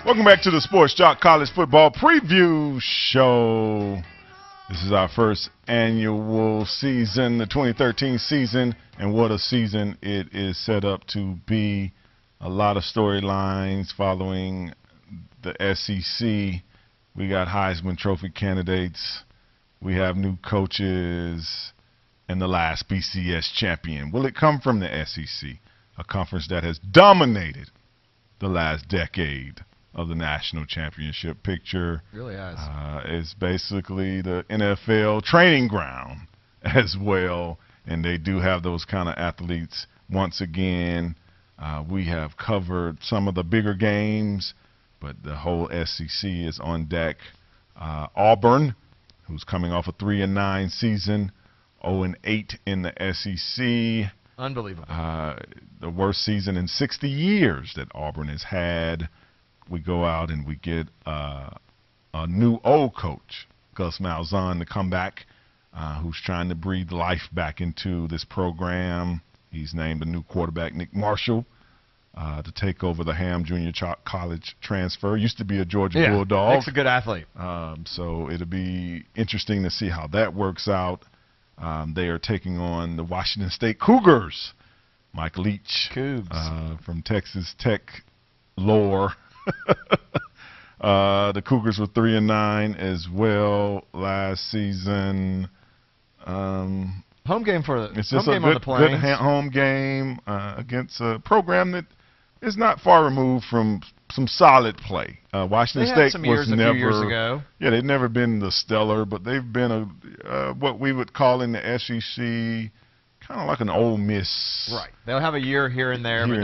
Welcome back to the Sports Joc College Football Preview Show. This is our first annual season, the 2013 season, and what a season it is set up to be. A lot of storylines following the SEC. We got Heisman Trophy candidates. We have new coaches and the last BCS champion. Will it come from the SEC, a conference that has dominated the last decade of the national championship picture? Really has. It's basically the NFL training ground as well, and they do have those kind of athletes. Once again, we have covered some of the bigger games, but the whole SEC is on deck. Auburn, who's coming off a 3-9 season, 0-8 in the SEC. Unbelievable. The worst season in 60 years that Auburn has had. We go out and we get a new old coach, Gus Malzahn, to come back, who's trying to breathe life back into this program. He's named a new quarterback, Nick Marshall, to take over the Ham Junior College transfer. Used to be a Georgia Bulldog. Nick's a good athlete. So it'll be interesting to see how that works out. They are taking on the Washington State Cougars. Mike Leach from Texas Tech lore. The Cougars were 3-9 as well last season. Home game for the it's just home game a on the Plains. good home game against a program that is not far removed from some solid play. Washington State was never. A few years ago. Yeah, they've never been the stellar, but they've been what we would call in the SEC kind of like an Ole Miss. Right. They'll have a year here and there, but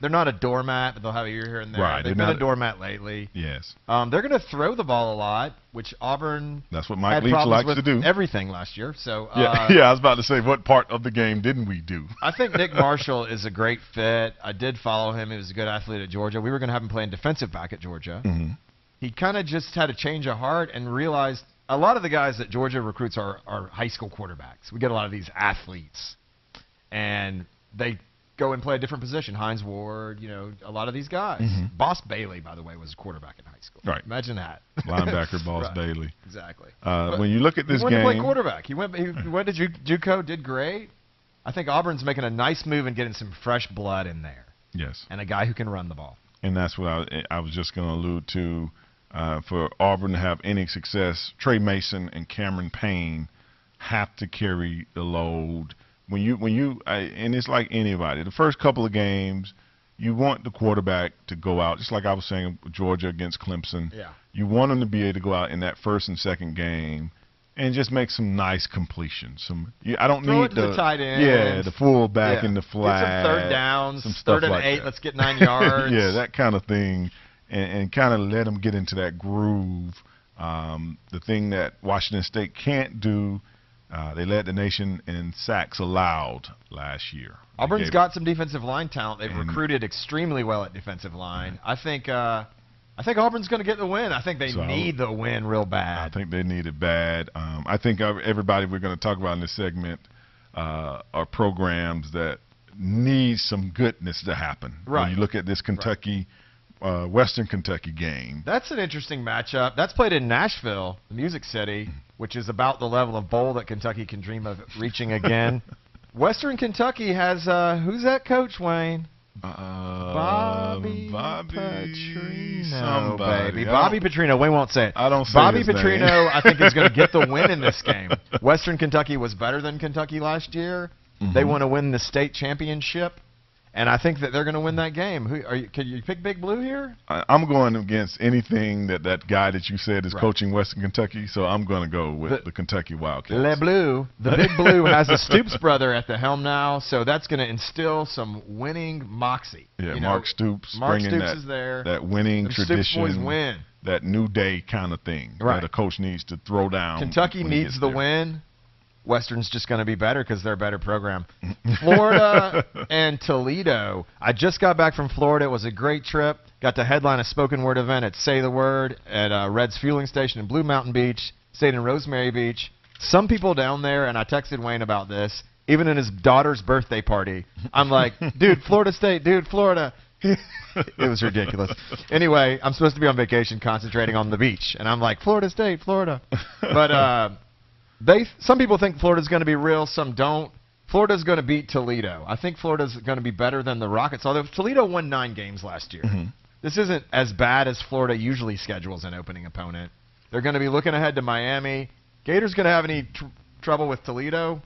they're not a doormat, but they'll have a year here and there. Right. They've been a doormat lately. Yes. They're going to throw the ball a lot, which Auburn That's what Mike Leach likes to do. Everything last year. So I was about to say, what part of the game didn't we do? I think Nick Marshall is a great fit. I did follow him. He was a good athlete at Georgia. We were going to have him playing defensive back at Georgia. Mm-hmm. He kind of just had a change of heart and realized a lot of the guys that Georgia recruits are high school quarterbacks. We get a lot of these athletes. And they go and play a different position. Hines Ward, a lot of these guys. Mm-hmm. Boss Bailey, by the way, was a quarterback in high school. Right. Imagine that. Linebacker Boss Right. Bailey. Exactly. When you look at this game. He went to play quarterback. He went to JUCO, did great. I think Auburn's making a nice move and getting some fresh blood in there. Yes. And a guy who can run the ball. And that's what I was just going to allude to. For Auburn to have any success, Trey Mason and Cameron Payne have to carry the load. And it's like anybody. The first couple of games, you want the quarterback to go out, just like I was saying, Georgia against Clemson. Yeah. You want him to be able to go out in that first and second game and just make some nice completions. I don't Throw need it to the tight end. Yeah, the fullback in the flat. Get some third downs, some stuff 3rd and like 8. that. Let's get 9 yards. Yeah, that kind of thing, and kind of let them get into that groove. The thing that Washington State can't do. They led the nation in sacks allowed last year. Auburn's got some defensive line talent. They've recruited extremely well at defensive line. I think Auburn's going to get the win. I think they need the win real bad. I think they need it bad. I think everybody we're going to talk about in this segment are programs that need some goodness to happen. Right. When you look at this Kentucky, Western Kentucky game. That's an interesting matchup. That's played in Nashville, the Music City, which is about the level of bowl that Kentucky can dream of reaching again. Western Kentucky has who's that coach, Wayne? Bobby Petrino, baby. Bobby Petrino. Wayne won't say it. I don't say Bobby his Petrino, name. I think, is going to get the win in this game. Western Kentucky was better than Kentucky last year. Mm-hmm. They want to win the state championship. And I think that they're going to win that game. Can you pick Big Blue here? I'm going against anything that guy that you said is coaching Western Kentucky, so I'm going to go with the Kentucky Wildcats. Le Bleu. The Big Blue has a Stoops brother at the helm now, so that's going to instill some winning moxie. Yeah, Mark Stoops. Mark bringing Stoops is there. That winning tradition. Stoops boys win. That new day kind of thing that a coach needs to throw down. Kentucky needs the win. Western's just going to be better because they're a better program. Florida and Toledo. I just got back from Florida. It was a great trip. Got to headline a spoken word event at Say the Word at Red's Fueling Station in Blue Mountain Beach. Stayed in Rosemary Beach. Some people down there, and I texted Wayne about this, even in his daughter's birthday party, I'm like, dude, Florida State, dude, Florida. It was ridiculous. Anyway, I'm supposed to be on vacation concentrating on the beach, and I'm like, Florida State, Florida. But some people think Florida's going to be real, some don't. Florida's going to beat Toledo. I think Florida's going to be better than the Rockets, although Toledo won 9 games last year. Mm-hmm. This isn't as bad as Florida usually schedules an opening opponent. They're going to be looking ahead to Miami. Gators going to have any trouble with Toledo?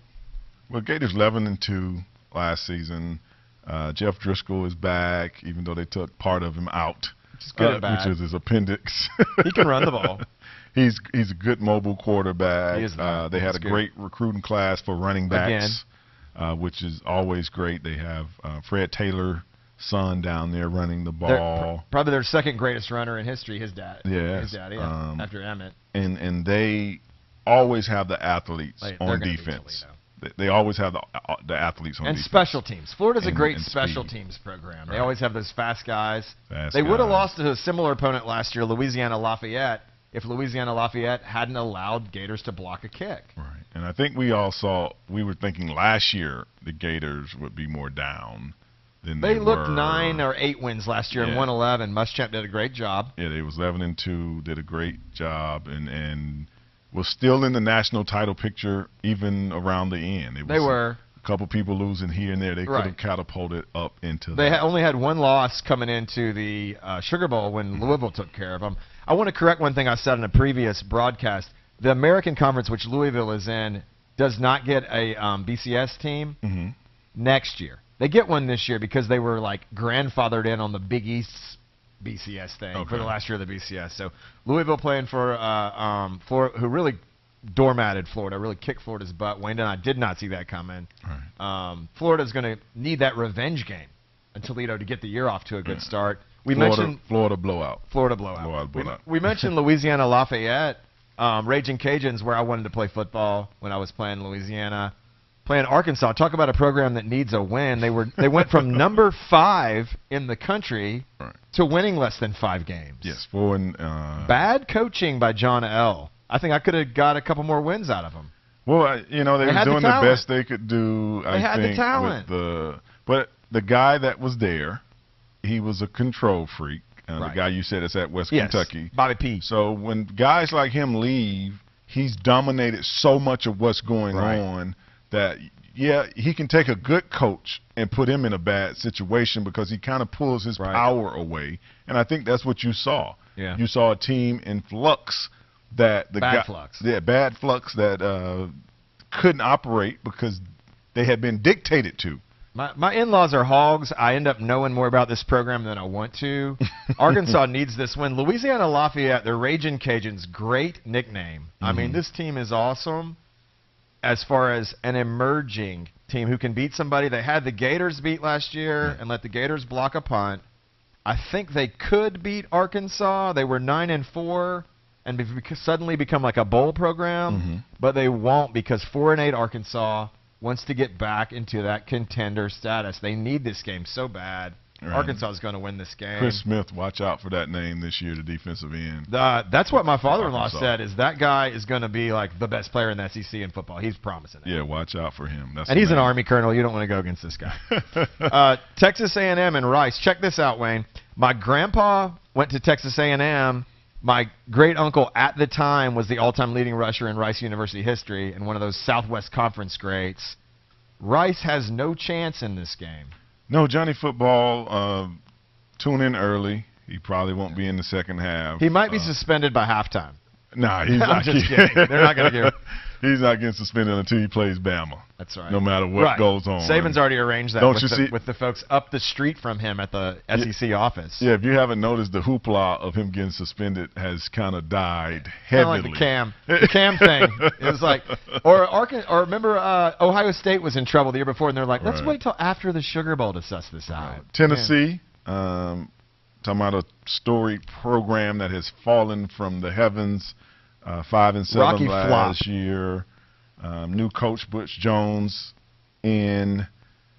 Well, Gators 11-2 last season. Jeff Driscoll is back, even though they took part of him out, Which is good and bad. which is his appendix. He can run the ball. He's a good mobile quarterback. He is not. They had a good. Great recruiting class for running backs, which is always great. They have Fred Taylor's son down there running the ball. Probably their second greatest runner in history, his dad. Yes. His dad, after Emmett. And they always have the athletes on defense. They always have the athletes on defense. And special teams. Florida's a great special teams program. They always have those fast guys. They would have lost to a similar opponent last year, Louisiana Lafayette, if Louisiana Lafayette hadn't allowed Gators to block a kick. Right. And I think we were thinking last year the Gators would be more down than they were. They looked 9 or 8 wins last year and won 11. Muschamp did a great job. Yeah, they was 11-2, did a great job, and was still in the national title picture even around the end. They were. A couple people losing here and there. They could have catapulted up into They only had one loss coming into the Sugar Bowl when Louisville took care of them. I want to correct one thing I said in a previous broadcast. The American Conference, which Louisville is in, does not get a BCS team next year. They get one this year because they were like grandfathered in on the Big East's BCS thing for the last year of the BCS. So Louisville playing for who really doormatted Florida, really kicked Florida's butt. Wayne and I did not see that coming. Right. Florida's going to need that revenge game in Toledo to get the year off to a good start. Florida blowout. Florida blowout. We mentioned Louisiana Lafayette, Raging Cajuns, where I wanted to play football when I was playing Louisiana. Playing Arkansas, talk about a program that needs a win. They went from number 5 in the country to winning less than 5 games. Yes, bad coaching by John L. I think I could have got a couple more wins out of him. Well, they were doing the best they could do. They had the talent. But the guy that was there, he was a control freak. The guy you said is at West Kentucky, Bobby P. So when guys like him leave, he's dominated so much of what's going on. That, he can take a good coach and put him in a bad situation because he kind of pulls his power away. And I think that's what you saw. Yeah. You saw a team in flux that bad flux that couldn't operate because they had been dictated to. My in-laws are hogs. I end up knowing more about this program than I want to. Arkansas needs this win. Louisiana Lafayette, the Raging Cajuns, great nickname. I mean, this team is awesome. As far as an emerging team who can beat somebody, they had the Gators beat last year and let the Gators block a punt. I think they could beat Arkansas. They were 9-4 and suddenly become like a bowl program, but they won't because 4-8 Arkansas wants to get back into that contender status. They need this game so bad. Arkansas is going to win this game. Chris Smith, watch out for that name this year, the defensive end. That's what my father-in-law said, is that guy is going to be like the best player in the SEC in football. He's promising it. Yeah, watch out for him. And he's an Army colonel. You don't want to go against this guy. Texas A&M and Rice. Check this out, Wayne. My grandpa went to Texas A&M. My great-uncle at the time was the all-time leading rusher in Rice University history and one of those Southwest Conference greats. Rice has no chance in this game. No, Johnny Football, tune in early. He probably won't be in the second half. He might be suspended by halftime. Nah, he's not. I'm just kidding. They're not going to give. He's not getting suspended until he plays Bama. That's right. No matter what goes on. Saban's already arranged that with the folks up the street from him at the SEC office. Yeah, if you haven't noticed, the hoopla of him getting suspended has kind of died heavily. Kind of like the Cam thing. It was like, or remember Ohio State was in trouble the year before, and they're like, let's wait till after the Sugar Bowl to suss this out. Tennessee, talking about a storied program that has fallen from the heavens. 5-7 Rocky last year. New coach Butch Jones in.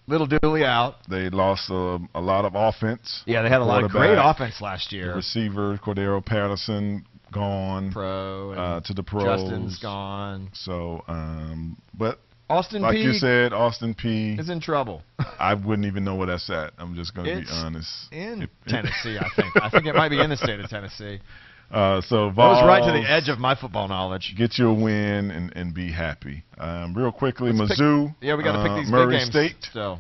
Little Dooley out. They lost a lot of offense. Yeah, they had a lot of great offense last year. The receiver Cordero Patterson gone. To the pros. Justin's gone. So, but Austin like P you said, Austin P is in trouble. I wouldn't even know where that's at. I'm just going to be honest. In Tennessee, I think. I think it might be in the state of Tennessee. So Vols, that was right to the edge of my football knowledge. Get your win and be happy. Real quickly, Mizzou. We got to pick these Murray big games. State. So.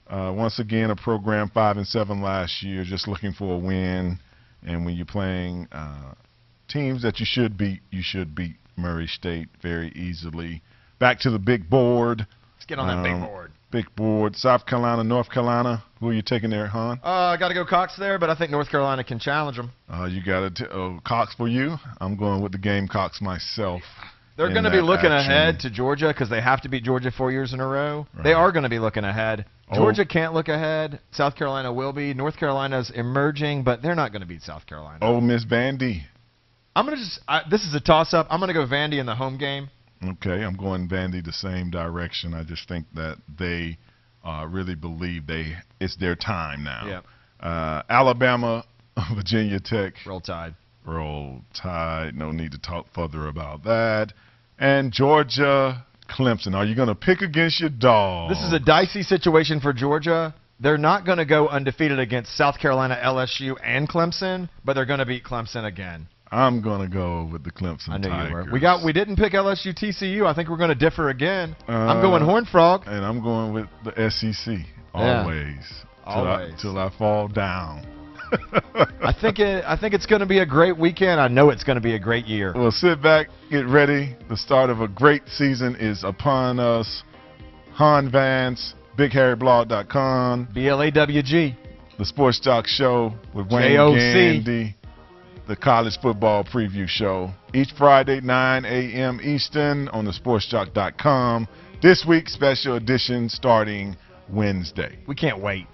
Once again, a program 5-7 last year, just looking for a win. And when you're playing teams that you should beat Murray State very easily. Back to the big board. Let's get on that big board. Big board. South Carolina, North Carolina. Who are you taking there, hon? I got to go Cox there, but I think North Carolina can challenge them. You got to Cox for you. I'm going with the Gamecocks myself. They're going to be looking ahead to Georgia because they have to beat Georgia 4 years in a row. Right. They are going to be looking ahead. Georgia can't look ahead. South Carolina will be. North Carolina's emerging, but they're not going to beat South Carolina. Oh, Miss Vandy. I'm going to this is a toss-up. I'm going to go Vandy in the home game. Okay, I'm going Vandy the same direction. I just think that they really believe it's their time now. Yep. Alabama, Virginia Tech. Roll Tide. Roll Tide. No need to talk further about that. And Georgia, Clemson. Are you going to pick against your dog? This is a dicey situation for Georgia. They're not going to go undefeated against South Carolina, LSU, and Clemson, but they're going to beat Clemson again. I'm going to go with the Clemson I knew Tigers. you were. We didn't pick LSU TCU. I think we're going to differ again. I'm going Horned Frog. And I'm going with the SEC. Always. Till I fall down. I think it's going to be a great weekend. I know it's going to be a great year. Well, sit back, get ready. The start of a great season is upon us. Han Vance, BigHarryBlog.com. BLAWG. The Sports Joc Show with Wayne Gandy. The College Football Preview Show. Each Friday, 9 a.m. Eastern on the SportsJoc.com. This week, special edition starting Wednesday. We can't wait.